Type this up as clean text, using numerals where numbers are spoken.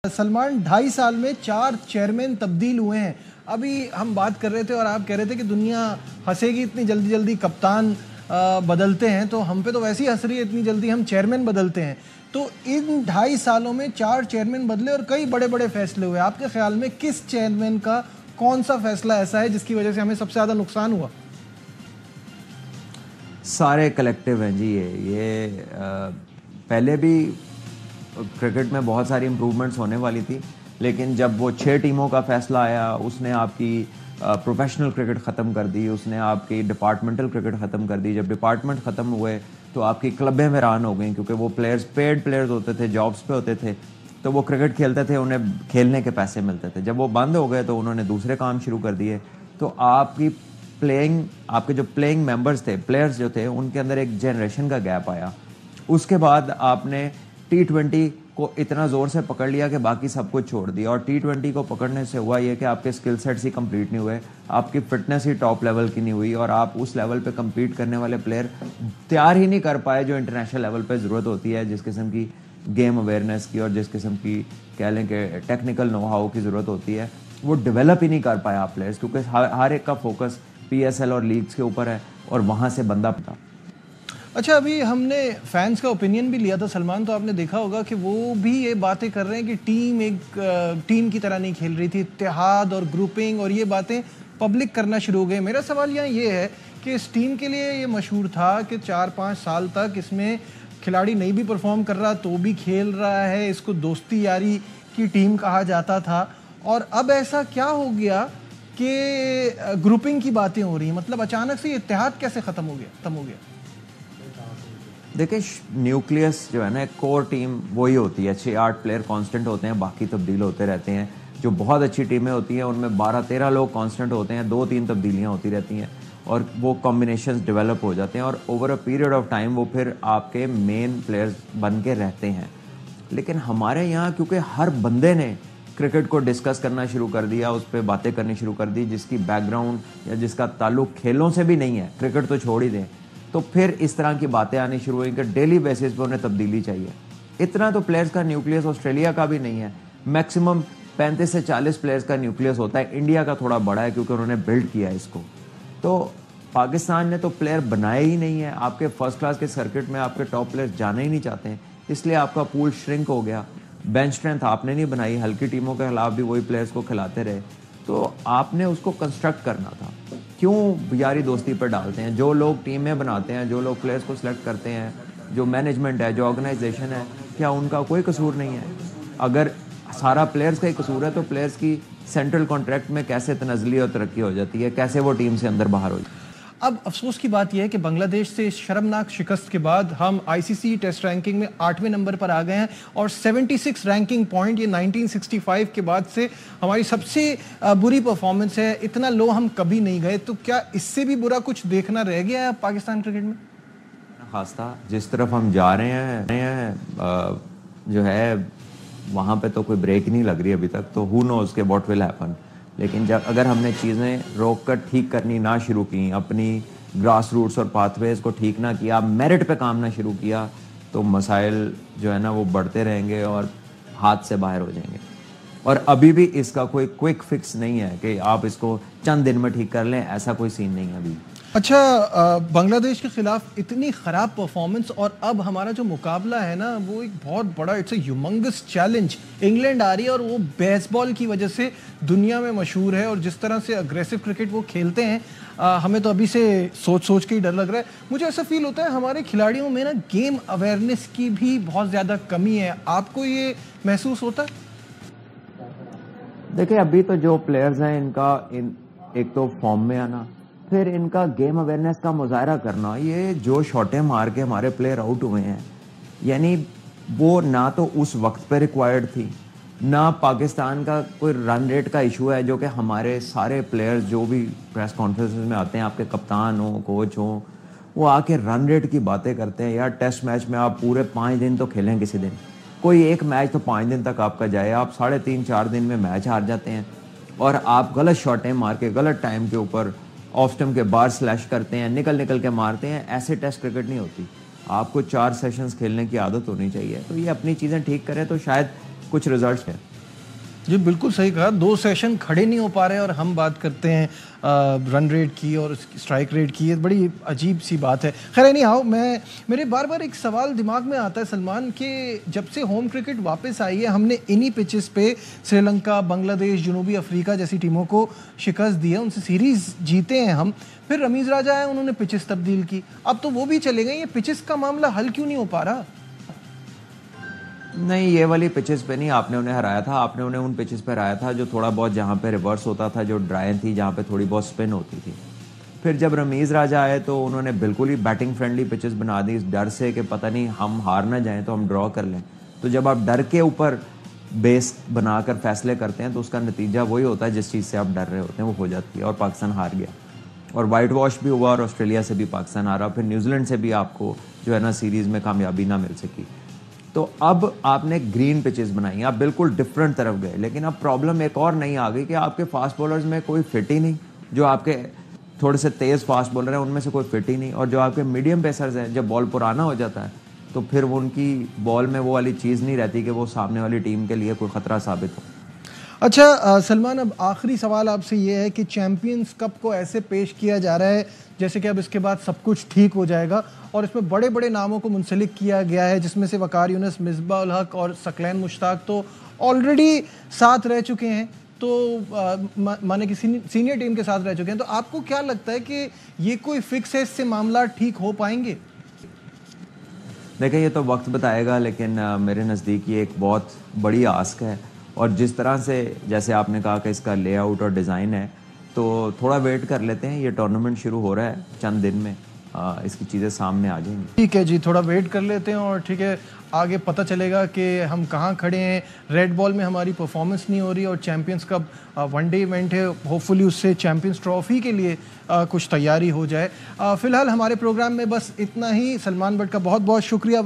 सलमान 2.5 साल में 4 चेयरमैन तब्दील हुए हैं। अभी हम बात कर रहे थे और आप कह रहे थे कि दुनिया हंसेगी इतनी जल्दी जल्दी कप्तान बदलते हैं, तो हम पे तो वैसे ही हंस रही है इतनी जल्दी हम चेयरमैन बदलते हैं। तो इन 2.5 सालों में 4 चेयरमैन बदले और कई बड़े बड़े फैसले हुए। आपके ख्याल में किस चेयरमैन का कौन सा फैसला ऐसा है जिसकी वजह से हमें सबसे ज़्यादा नुकसान हुआ? सारे कलेक्टिव हैं जी। ये पहले भी क्रिकेट में बहुत सारी इम्प्रूवमेंट्स होने वाली थी, लेकिन जब वो 6 टीमों का फैसला आया, उसने आपकी प्रोफेशनल क्रिकेट ख़त्म कर दी, उसने आपकी डिपार्टमेंटल क्रिकेट ख़त्म कर दी। जब डिपार्टमेंट ख़त्म हुए तो आपकी क्लबें वीरान हो गई, क्योंकि वो प्लेयर्स पेड प्लेयर्स होते थे, जॉब्स पे होते थे, तो वो क्रिकेट खेलते थे, उन्हें खेलने के पैसे मिलते थे। जब वो बंद हो गए तो उन्होंने दूसरे काम शुरू कर दिए। तो आपके जो प्लेइंग मेंबर्स थे, प्लेयर्स जो थे, उनके अंदर एक जनरेशन का गैप आया। उसके बाद आपने T20 को इतना ज़ोर से पकड़ लिया कि बाकी सब कुछ छोड़ दिया, और T20 को पकड़ने से हुआ ये कि आपके स्किल सेट्स ही कंप्लीट नहीं हुए, आपकी फिटनेस ही टॉप लेवल की नहीं हुई, और आप उस लेवल पे compete करने वाले प्लेयर तैयार ही नहीं कर पाए जो इंटरनेशनल लेवल पे ज़रूरत होती है, जिस किस्म की गेम अवेयरनेस की और जिस किस्म की कह लें कि टेक्निकल नो हाउ की ज़रूरत होती है, वो डेवलप ही नहीं कर पाया आप प्लेयर्स, क्योंकि हर एक का फोकस PSL और लीग्स के ऊपर है और वहाँ से बंदा पता। अच्छा, अभी हमने फैंस का ओपिनियन भी लिया था सलमान, तो आपने देखा होगा कि वो भी ये बातें कर रहे हैं कि टीम एक टीम की तरह नहीं खेल रही थी, इत्तेहाद और ग्रुपिंग और ये बातें पब्लिक करना शुरू हो गए। मेरा सवाल यहाँ ये है कि इस टीम के लिए ये मशहूर था कि 4-5 साल तक इसमें खिलाड़ी नहीं भी परफॉर्म कर रहा तो भी खेल रहा है, इसको दोस्ती यारी की टीम कहा जाता था, और अब ऐसा क्या हो गया कि ग्रुपिंग की बातें हो रही हैं? मतलब अचानक से ये इत्तेहाद कैसे ख़त्म हो गया? देखिए, न्यूक्लियस जो है ना, एक कोर टीम वही होती है। 6-8 प्लेयर कांस्टेंट होते हैं, बाकी तब्दील होते रहते हैं। जो बहुत अच्छी टीमें होती हैं उनमें 12-13 लोग कांस्टेंट होते हैं, 2-3 तब्दीलियां होती रहती हैं और वो कॉम्बिनेशंस डेवलप हो जाते हैं, और over a period of time वो फिर आपके मेन प्लेयर्स बन के रहते हैं। लेकिन हमारे यहाँ क्योंकि हर बंदे ने क्रिकेट को डिस्कस करना शुरू कर दिया, उस पर बातें करनी शुरू कर दी, जिसकी बैकग्राउंड या जिसका ताल्लुक खेलों से भी नहीं है, क्रिकेट तो छोड़ ही दें, तो फिर इस तरह की बातें आनी शुरू हुई कि डेली बेसिस पे उन्हें तब्दीली चाहिए। इतना तो प्लेयर्स का न्यूक्लियस ऑस्ट्रेलिया का भी नहीं है, मैक्सिमम 35 से 40 प्लेयर्स का न्यूक्लियस होता है। इंडिया का थोड़ा बड़ा है क्योंकि उन्होंने बिल्ड किया इसको। तो पाकिस्तान ने तो प्लेयर बनाए ही नहीं है। आपके फर्स्ट क्लास के सर्किट में आपके टॉप प्लेयर्स जाना ही नहीं चाहते हैं, इसलिए आपका पूल श्रिंक हो गया। बेंच स्ट्रेंथ आपने नहीं बनाई, हल्की टीमों के खिलाफ भी वही प्लेयर्स को खिलाते रहे। तो आपने उसको कंस्ट्रक्ट करना था। क्यों यारी दोस्ती पर डालते हैं? जो लोग टीमें बनाते हैं, जो लोग प्लेयर्स को सिलेक्ट करते हैं, जो मैनेजमेंट है, जो ऑर्गेनाइजेशन है, क्या उनका कोई कसूर नहीं है? अगर सारा प्लेयर्स का ही कसूर है तो प्लेयर्स की सेंट्रल कॉन्ट्रैक्ट में कैसे तनज़ली और तरक्की हो जाती है, कैसे वो टीम से अंदर बाहर हो जाती है? अब अफसोस की बात यह है कि बांग्लादेश से शर्मनाक शिकस्त के बाद हम ICC टेस्ट रैंकिंग में 8वें नंबर पर आ गए हैं, और 76 रैंकिंग पॉइंट, ये 1965 के बाद से हमारी सबसे बुरी परफॉर्मेंस है। इतना लो हम कभी नहीं गए। तो क्या इससे भी बुरा कुछ देखना रह गया है पाकिस्तान क्रिकेट में? खासा जिस तरफ हम जा रहे हैं जो है वहाँ पे तो कोई ब्रेक नहीं लग रही अभी तक, तो हु नोज़ के व्हाट विल हैपन। लेकिन जब अगर हमने चीज़ें रोक कर ठीक करनी ना शुरू की, अपनी ग्रास रूट्स और पाथवेज को ठीक ना किया, मेरिट पे काम ना शुरू किया, तो मसाइल जो है ना वो बढ़ते रहेंगे और हाथ से बाहर हो जाएंगे। और अभी भी इसका कोई क्विक फिक्स नहीं है कि आप इसको चंद दिन में ठीक कर लें, ऐसा कोई सीन नहीं है अभी। अच्छा, बांग्लादेश के खिलाफ इतनी ख़राब परफॉर्मेंस, और अब हमारा जो मुकाबला है ना वो एक बहुत बड़ा, it's a humongous challenge. England आ रही है और वो बेसबॉल की वजह से दुनिया में मशहूर है, और जिस तरह से अग्रेसिव क्रिकेट वो खेलते हैं, हमें तो अभी से सोच के ही डर लग रहा है। मुझे ऐसा फील होता है हमारे खिलाड़ियों में ना गेम अवेयरनेस की भी बहुत ज़्यादा कमी है। आपको ये महसूस होता है? देखिए, अभी तो जो प्लेयर्स हैं इनका एक तो फॉर्म में आना, फिर इनका गेम अवेयरनेस का मुजाहरा करना, ये जो शॉटें मार के हमारे प्लेयर आउट हुए हैं, यानी वो ना तो उस वक्त पे रिक्वायर्ड थी, ना पाकिस्तान का कोई रन रेट का इशू है, जो कि हमारे सारे प्लेयर्स जो भी प्रेस कॉन्फ्रेंसेस में आते हैं, आपके कप्तान हो, कोच हो, वो आके रन रेट की बातें करते हैं। यार, टेस्ट मैच में आप पूरे 5 दिन तो खेलें, किसी दिन कोई एक मैच तो 5 दिन तक आपका जाए, आप 3.5-4 दिन में मैच हार जाते हैं, और आप गलत शॉटें मार के गलत टाइम के ऊपर ऑफ स्टंप के बार स्लैश करते हैं, निकल के मारते हैं। ऐसे टेस्ट क्रिकेट नहीं होती। आपको 4 सेशंस खेलने की आदत होनी चाहिए। तो ये अपनी चीज़ें ठीक करें तो शायद कुछ रिजल्ट्स हैं। جی بالکل صحیح کہا, 2 سیشن کھڑے نہیں ہو پا رہے اور ہم بات کرتے ہیں رن ریٹ کی اور اسٹرائک ریٹ کی. یہ بڑی عجیب سی بات ہے. خیر نہیں آؤ, میرے بار بار ایک سوال دماغ میں آتا ہے سلمان کہ جب سے ہوم کرکٹ واپس آئی ہے ہم نے انہی پچز پہ سری لنکا, بنگلہ دیش, جنوبی افریقہ جیسی ٹیموں کو شکست دی ہے, ان سے سیریز جیتے ہیں ہم. پھر رمیز راجہ آئے, انہوں نے پچز تبدیل کی, اب تو وہ بھی چلے گئے. یہ پچز کا معاملہ حل کیوں نہیں ہو پا رہا؟ نہیں, یہ والی پچز پہ نہیں آپ نے انہیں ہرایا تھا. آپ نے انہیں ان پچز پہ ہرایا تھا جو تھوڑا بہت جہاں پہ ریورس ہوتا تھا, جو ڈرائی تھی, جہاں پہ تھوڑی بہت سپن ہوتی تھی. پھر جب رمیز راجہ آئے تو انہوں نے بالکل ہی بیٹنگ فرینڈلی پچز بنا دی, اس ڈر سے کہ پتہ نہیں ہم ہار نہ جائیں تو ہم ڈرا کر لیں. تو جب آپ ڈر کے اوپر بیس بنا کر فیصلے کرتے ہیں تو اس کا نتیجہ وہی ہوتا ہے جس چیز سے آپ ڈر رہے ہوتے ہیں وہ ہو جاتی ہے. اور پاکستان ہار گیا, اور وائٹ واش بھی ہوا, اور آسٹریلیا سے بھی پاکستان ہارا, پھر نیوزی لینڈ سے بھی آپ کو جو ہے نا سیریز میں کامیابی نہ مل سکی. تو اب آپ نے گرین پچز بنائی, آپ بالکل ڈفرینٹ طرف گئے. لیکن اب پرابلم ایک اور نہیں آ گئی کہ آپ کے فاسٹ بولرز میں کوئی فٹ ہی نہیں. جو آپ کے تھوڑے سے تیز فاسٹ بولر ہیں ان میں سے کوئی فٹ ہی نہیں, اور جو آپ کے میڈیم پیسرز ہیں جب بال پرانا ہو جاتا ہے تو پھر وہ ان کی بال میں وہ والی چیز نہیں رہتی کہ وہ سامنے والی ٹیم کے لیے کوئی خطرہ ثابت ہو. اچھا سلمان, اب آخری سوال آپ سے یہ ہے کہ چیمپئنز کپ کو ایسے پیش کیا جا رہا ہے جیسے کہ اب اس کے بعد سب کچھ ٹھیک ہو جائے گا, اور اس میں بڑے بڑے ناموں کو منسلک کیا گیا ہے, جس میں سے وقار یونس, مصباح الحق اور ثقلین مشتاق تو آلریڈی ساتھ رہ چکے ہیں, تو مانے کہ سینئر ٹیم کے ساتھ رہ چکے ہیں. تو آپ کو کیا لگتا ہے کہ یہ کوئی فکس ہے, اس سے معاملات ٹھیک ہو پائیں گے؟ دیکھیں یہ تو وقت بتائے گا, لیکن میرے نزدیک یہ ایک بہت بڑی آسک ہے. اور جس طرح سے جیسے آپ نے کہا کہ اس کا لے آؤٹ اور ڈیزائن ہے, تو تھوڑا ویٹ کر لیتے ہیں. یہ ٹورنامنٹ شروع ہو رہا ہے, چند دن میں اس کی چیزیں سامنے آ جائیں گی. ٹھیک ہے جی, تھوڑا ویٹ کر لیتے ہیں, اور ٹھیک ہے آگے پتہ چلے گا کہ ہم کہاں کھڑے ہیں. ریڈ بال میں ہماری پرفارمنس نہیں ہو رہی, اور champions cup one day event ہے, ہوپ فلی اس سے چیمپئنز ٹرافی کے لیے کچھ تیاری ہو جائے. فی الحال ہمارے پروگرام میں بس اتنا ہی. سلمان بٹ کا بہت بہت شکریہ.